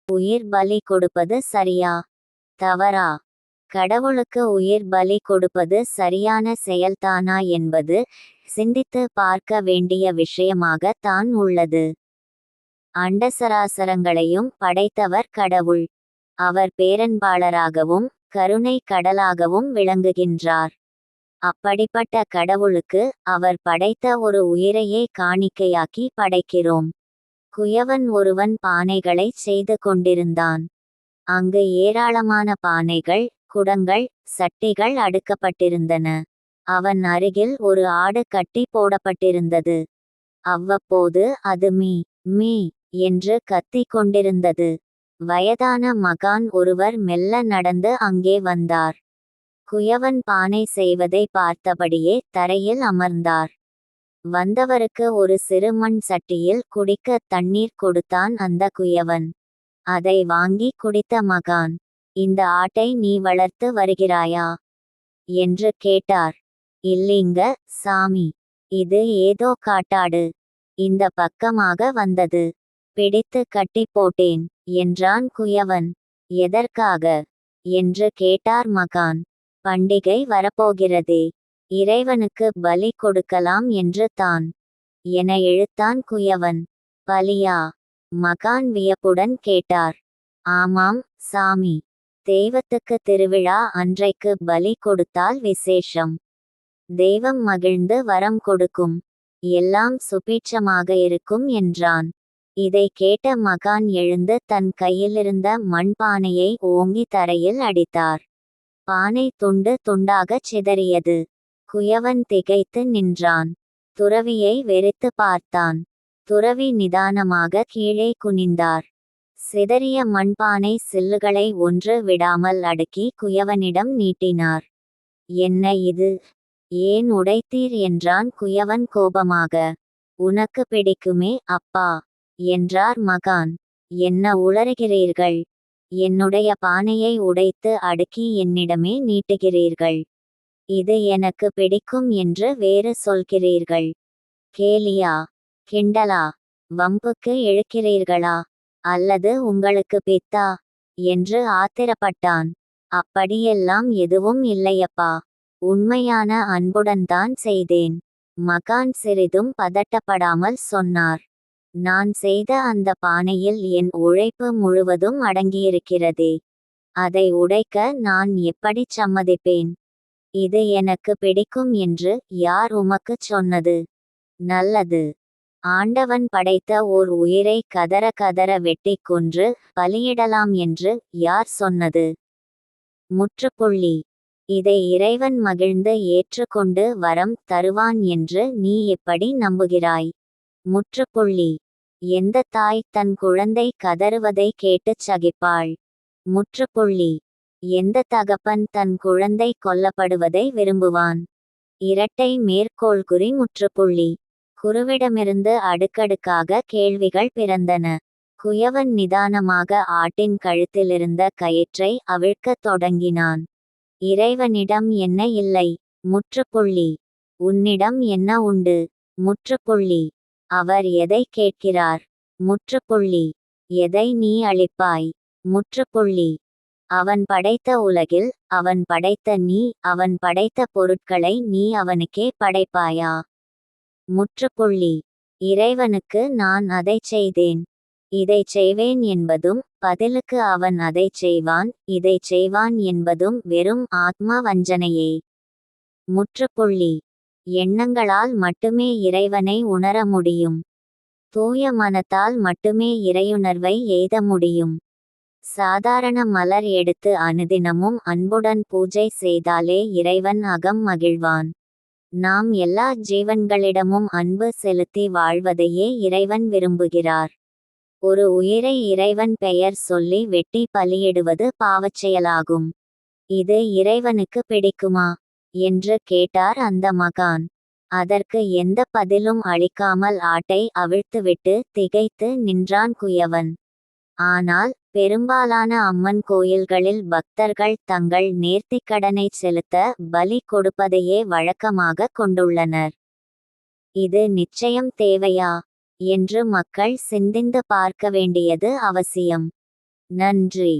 உயிர் பலி கொடுப்பது சரியா தவறா? கடவுளுக்கு உயிர் பலி கொடுப்பது சரியான செயல்தானா என்பது சிந்தித்து பார்க்க வேண்டிய விஷயமாக தான் உள்ளது. அண்டசராசரங்களையும் படைத்தவர் கடவுள். அவர் பேரன்பாளராகவும் கருணை கடலாகவும் விளங்குகின்றார். அப்படிப்பட்ட கடவுளுக்கு அவர் படைத்த ஒரு உயிரையே காணிக்கையாக்கி படைக்கிறோம். குயவன் ஒருவன் பானைகளை செய்து கொண்டிருந்தான். அங்கு ஏராளமான பானைகள், குடங்கள், சட்டிகள் அடுக்கப்பட்டிருந்தன. அவன் அருகில் ஒரு ஆடு கட்டி போடப்பட்டிருந்தது. அவ்வப்போது அது மீ மீ என்று கத்திக் கொண்டிருந்தது. வயதான மகான் ஒருவர் மெல்ல நடந்து அங்கே வந்தார். குயவன் பானை செய்வதை பார்த்தபடியே தரையில் அமர்ந்தார். வந்தவருக்கு ஒரு சிறு மண் சட்டியில் குடிக்க தண்ணீர் கொடுத்தான் அந்த குயவன். அதை வாங்கி குடித்த மகான், இந்த ஆட்டை நீ வளர்த்து வருகிறாயா என்று கேட்டார். இல்லீங்க சாமி, இது ஏதோ காட்டாடு. இந்த பக்கமாக வந்தது. பிடித்து கட்டி போட்டேன் என்றான் குயவன். எதற்காக என்று கேட்டார் மகான். பண்டிகை வரப்போகிறதே, இறைவனுக்கு பலி கொடுக்கலாம் என்று தான் என இழுத்தான் குயவன். பலியா? மகான் வியப்புடன் கேட்டார். ஆமாம் சாமி, தெய்வத்துக்கு திருவிழா அன்றைக்கு பலி கொடுத்தால் விசேஷம். தெய்வம் மகிழ்ந்து வரம் கொடுக்கும், எல்லாம் சுபீட்சமாக இருக்கும் என்றான். இதை கேட்ட மகான் எழுந்து தன் கையிலிருந்த மண்பானையை ஓங்கி தரையில் அடித்தார். பானை துண்டு துண்டாகச் சிதறியது. குயவன் திகைத்து நின்றான். துறவியை வெறித்து பார்த்தான். துறவி நிதானமாக கீழே குனிந்தார். சிதறிய மண்பானை சில்லுகளை ஒன்று விடாமல் அடுக்கி குயவனிடம் நீட்டினார். என்ன இது? ஏன் உடைத்தீர் என்றான் குயவன் கோபமாக. உனக்கு பிடிக்குமே அப்பா என்றார் மகான். என்ன உளறுகிறீர்கள்? என்னுடைய பானையை உடைத்து அடுக்கி என்னிடமே நீட்டுகிறீர்கள். இது எனக்கு பிடிக்கும் என்று வேறு சொல்கிறீர்கள். கேலியா, கிண்டலா, வம்புக்கு இழுக்கிறீர்களா, அல்லது உங்களுக்கு பித்தா என்று ஆத்திரப்பட்டான். அப்படியெல்லாம் எதுவும் இல்லையப்பா, உண்மையான அன்புடன்தான் செய்தேன். மகான் சிறிதும் பதட்டப்படாமல் சொன்னார். நான் செய்த அந்த பானையில் என் உழைப்பு முழுவதும் அடங்கியிருக்கிறதே, அதை உடைக்க நான் எப்படிச் சம்மதிப்பேன்? இது எனக்கு பிடிக்கும் என்று யார் உமக்குச் சொன்னது? நல்லது, ஆண்டவன் படைத்த ஓர் உயிரை கதற கதற வெட்டிக் கொன்று பலியிடலாம் என்று யார் சொன்னது? முற்றுப்புள்ளி. இதை இறைவன் மகிழ்ந்து ஏற்றுக்கொண்டு வரம் தருவான் என்று நீ எப்படி நம்புகிறாய்? முற்றுப்புள்ளி. எந்த தாய் தன் குழந்தை கதறுவதை கேட்டுச் சகிப்பாள்? முற்றுப்புள்ளி. எந்த தகப்பன் தன் குழந்தை கொல்லப்படுவதை விரும்புவான்? இரட்டை மேற்கோள்குறி. முற்றுப்புள்ளி. குருவிடமிருந்து அடுக்கடுக்காக கேள்விகள் பிறந்தன. குயவன் நிதானமாக ஆட்டின் கழுத்திலிருந்த கயிற்றை அவிழ்க்கத் தொடங்கினான். இறைவனிடம் என்ன இல்லை? முற்றுப்புள்ளி. உன்னிடம் என்ன உண்டு? முற்றுப்புள்ளி. அவர் எதை கேட்கிறார்? முற்றுப்புள்ளி. எதை நீ அளிப்பாய்? முற்றுப்புள்ளி. அவன் படைத்த உலகில் அவன் படைத்த நீ அவன் படைத்த பொருட்களை நீ அவனுக்கே படைப்பாயா? முற்றுப்புள்ளி. இறைவனுக்கு நான் அதைச் செய்தேன், இதைச் செய்வேன் என்பதும் பதிலுக்கு அவன் அதைச் செய்வான் இதைச் செய்வான் என்பதும் வெறும் ஆத்ம வஞ்சனையே. முற்றுப்புள்ளி. எண்ணங்களால் மட்டுமே இறைவனை உணர முடியும். தூய மனத்தால் மட்டுமே இறையுணர்வை எய்த முடியும். சாதாரண மலர் எடுத்து அனுதினமும் அன்புடன் பூஜை செய்தாலே இறைவன் அகம் மகிழ்வான். நாம் எல்லா ஜீவன்களிடமும் அன்பு செலுத்தி வாழ்வதையே இறைவன் விரும்புகிறார். ஒரு உயிரை இறைவன் பெயர் சொல்லி வெட்டி பலியிடுவது பாவச்செயலாகும். இது இறைவனுக்கு பிடிக்குமா என்று கேட்டார் அந்த மகான். அதற்கு எந்த பதிலும் அளிக்காமல் ஆட்டை அவிழ்த்துவிட்டு திகைத்து நின்றான் குயவன். ஆனால் பெரும்பாலான அம்மன் கோயில்களில் பக்தர்கள் தங்கள் நேர்த்திக்கடனை செலுத்த பலி கொடுப்பதையே வழக்கமாக கொண்டுள்ளனர். இது நிச்சயம் தேவையா என்று மக்கள் சிந்தித்து பார்க்க வேண்டியது அவசியம். நன்றி.